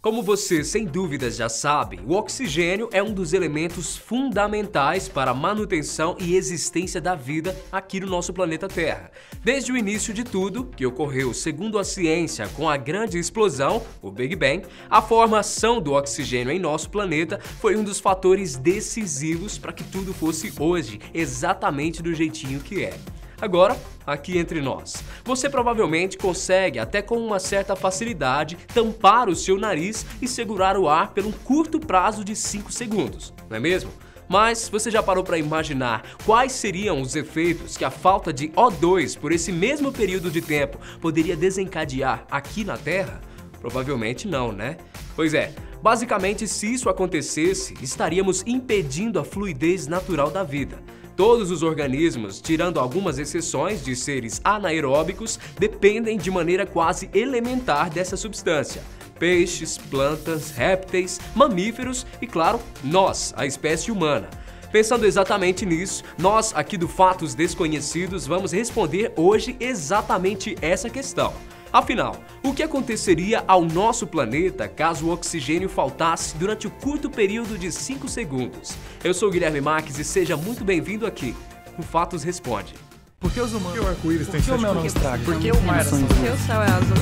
Como você sem dúvidas já sabe, o oxigênio é um dos elementos fundamentais para a manutenção e existência da vida aqui no nosso planeta Terra. Desde o início de tudo, que ocorreu segundo a ciência com a grande explosão, o Big Bang, a formação do oxigênio em nosso planeta foi um dos fatores decisivos para que tudo fosse hoje exatamente do jeitinho que é. Agora, aqui entre nós, você provavelmente consegue, até com uma certa facilidade, tampar o seu nariz e segurar o ar por um curto prazo de 5 segundos, não é mesmo? Mas você já parou para imaginar quais seriam os efeitos que a falta de O2 por esse mesmo período de tempo poderia desencadear aqui na Terra? Provavelmente não, né? Pois é, basicamente se isso acontecesse, estaríamos impedindo a fluidez natural da vida. Todos os organismos, tirando algumas exceções de seres anaeróbicos, dependem de maneira quase elementar dessa substância. Peixes, plantas, répteis, mamíferos e, claro, nós, a espécie humana. Pensando exatamente nisso, nós aqui do Fatos Desconhecidos vamos responder hoje exatamente essa questão. Afinal, o que aconteceria ao nosso planeta caso o oxigênio faltasse durante o curto período de 5 segundos? Eu sou o Guilherme Marques e seja muito bem-vindo aqui no Fatos Responde. Por que os humanos? Por que o arco-íris tem Por que o 7 mel não cores? estraga? Por que o mar é azul? Por que o céu é azul?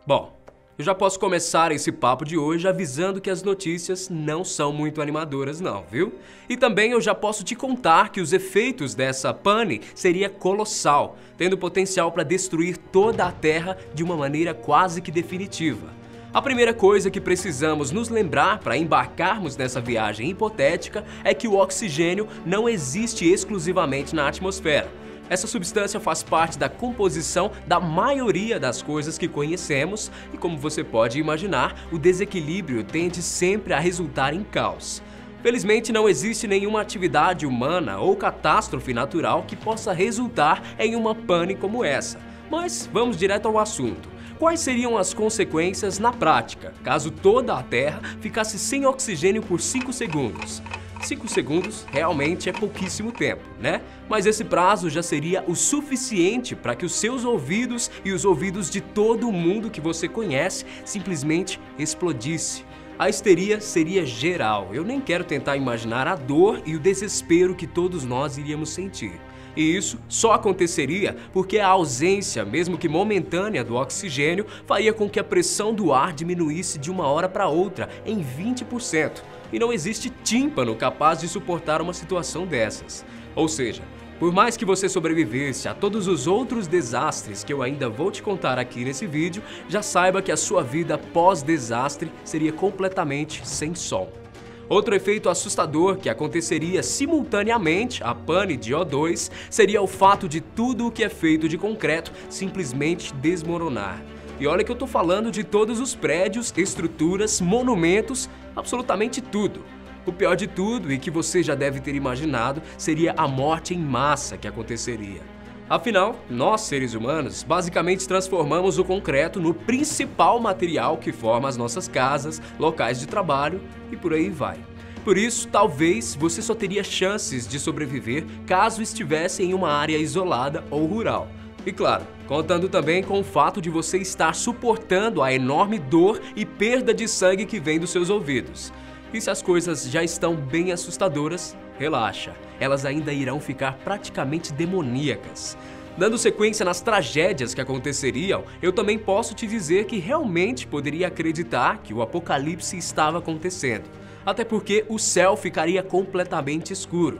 Bom, eu já posso começar esse papo de hoje avisando que as notícias não são muito animadoras não, viu? E também eu já posso te contar que os efeitos dessa pane seria colossal, tendo potencial para destruir toda a Terra de uma maneira quase que definitiva. A primeira coisa que precisamos nos lembrar para embarcarmos nessa viagem hipotética é que o oxigênio não existe exclusivamente na atmosfera. Essa substância faz parte da composição da maioria das coisas que conhecemos e, como você pode imaginar, o desequilíbrio tende sempre a resultar em caos. Felizmente, não existe nenhuma atividade humana ou catástrofe natural que possa resultar em uma pane como essa. Mas vamos direto ao assunto. Quais seriam as consequências na prática, caso toda a Terra ficasse sem oxigênio por 5 segundos? 5 segundos realmente é pouquíssimo tempo, né? Mas esse prazo já seria o suficiente para que os seus ouvidos e os ouvidos de todo mundo que você conhece simplesmente explodisse. A histeria seria geral. Eu nem quero tentar imaginar a dor e o desespero que todos nós iríamos sentir. E isso só aconteceria porque a ausência, mesmo que momentânea, do oxigênio faria com que a pressão do ar diminuísse de uma hora para outra em 20%. E não existe tímpano capaz de suportar uma situação dessas. Ou seja, por mais que você sobrevivesse a todos os outros desastres que eu ainda vou te contar aqui nesse vídeo, já saiba que a sua vida pós-desastre seria completamente sem som. Outro efeito assustador que aconteceria simultaneamente à pane de O2 seria o fato de tudo o que é feito de concreto simplesmente desmoronar. E olha que eu tô falando de todos os prédios, estruturas, monumentos, absolutamente tudo. O pior de tudo, e que você já deve ter imaginado, seria a morte em massa que aconteceria. Afinal, nós, seres humanos, basicamente transformamos o concreto no principal material que forma as nossas casas, locais de trabalho e por aí vai. Por isso, talvez você só teria chances de sobreviver caso estivesse em uma área isolada ou rural. E claro, contando também com o fato de você estar suportando a enorme dor e perda de sangue que vem dos seus ouvidos. E se as coisas já estão bem assustadoras, relaxa, elas ainda irão ficar praticamente demoníacas. Dando sequência nas tragédias que aconteceriam, eu também posso te dizer que realmente poderia acreditar que o apocalipse estava acontecendo. Até porque o céu ficaria completamente escuro.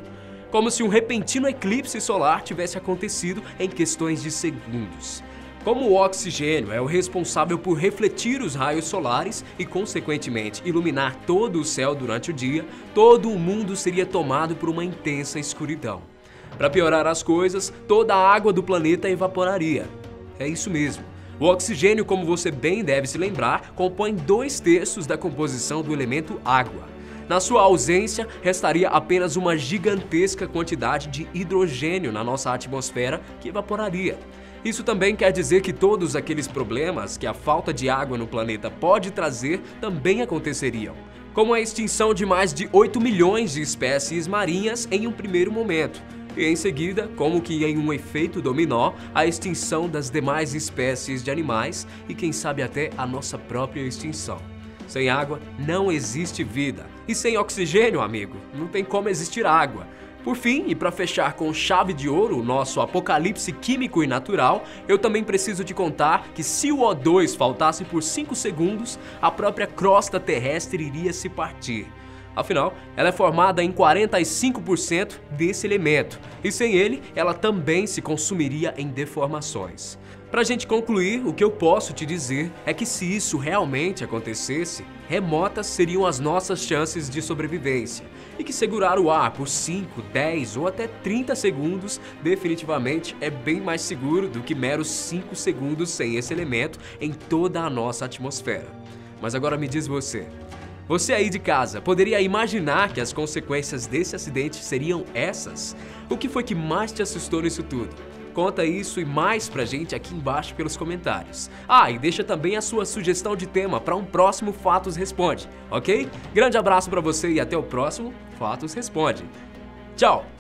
Como se um repentino eclipse solar tivesse acontecido em questões de segundos. Como o oxigênio é o responsável por refletir os raios solares e, consequentemente, iluminar todo o céu durante o dia, todo o mundo seria tomado por uma intensa escuridão. Para piorar as coisas, toda a água do planeta evaporaria. É isso mesmo. O oxigênio, como você bem deve se lembrar, compõe 2/3 da composição do elemento água. Na sua ausência, restaria apenas uma gigantesca quantidade de hidrogênio na nossa atmosfera que evaporaria. Isso também quer dizer que todos aqueles problemas que a falta de água no planeta pode trazer também aconteceriam. Como a extinção de mais de 8 milhões de espécies marinhas em um primeiro momento. E em seguida, como que em um efeito dominó, a extinção das demais espécies de animais e quem sabe até a nossa própria extinção. Sem água não existe vida. E sem oxigênio, amigo, não tem como existir água. Por fim, e para fechar com chave de ouro o nosso apocalipse químico e natural, eu também preciso te contar que se o O2 faltasse por 5 segundos, a própria crosta terrestre iria se partir. Afinal, ela é formada em 45% desse elemento, e sem ele, ela também se consumiria em deformações. Pra gente concluir, o que eu posso te dizer é que se isso realmente acontecesse, remotas seriam as nossas chances de sobrevivência, e que segurar o ar por 5, 10 ou até 30 segundos definitivamente é bem mais seguro do que meros 5 segundos sem esse elemento em toda a nossa atmosfera. Mas agora me diz você aí de casa, poderia imaginar que as consequências desse acidente seriam essas? O que foi que mais te assustou nisso tudo? Conta isso e mais pra gente aqui embaixo pelos comentários. Ah, e deixa também a sua sugestão de tema para um próximo Fatos Responde, ok? Grande abraço pra você e até o próximo Fatos Responde. Tchau!